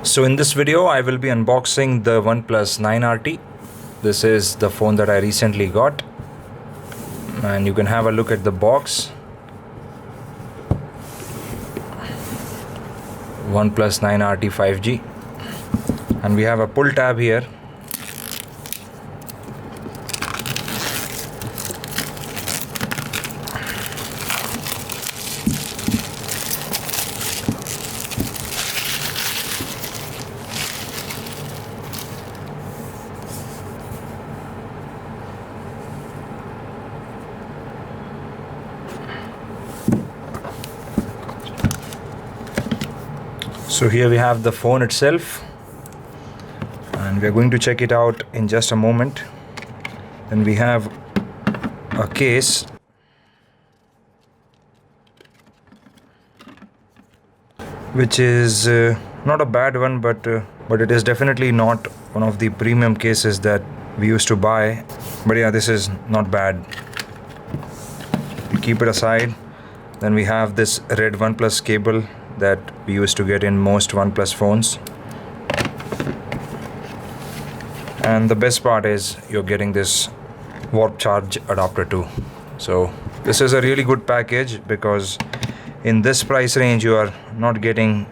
So in this video I will be unboxing the Oneplus 9RT. This is the phone that I recently got, and you can have a look at the box. Oneplus 9RT 5G, and we have a pull tab here. So here we have the phone itself, and we are going to check it out in just a moment. Then we have a case, which is not a bad one, but it is definitely not one of the premium cases that we used to buy. But yeah, this is not bad. We'll keep it aside. Then we have this red OnePlus cable that we used to get in most OnePlus phones. And the best part is you're getting this warp charge adapter too. So this is a really good package, because in this price range you are not getting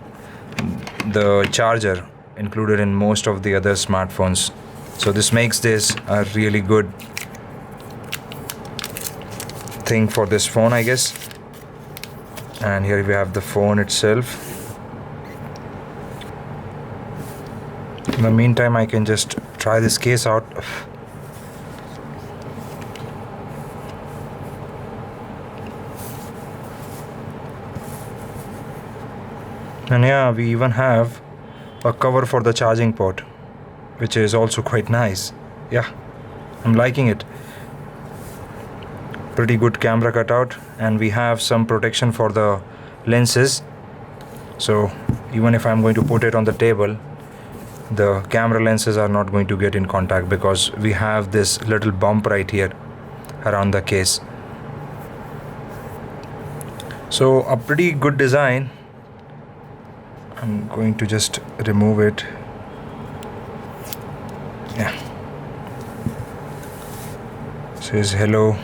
the charger included in most of the other smartphones. So this makes this a really good thing for this phone, I guess. And here we have the phone itself. In the meantime, I can just try this case out. And yeah, we even have a cover for the charging port, which is also quite nice. Yeah, I'm liking it. Pretty good camera cutout, and we have some protection for the lenses. So even if I'm going to put it on the table, the camera lenses are not going to get in contact, because we have this little bump right here around the case. So a pretty good design. I'm going to just remove it. Yeah, it says hello.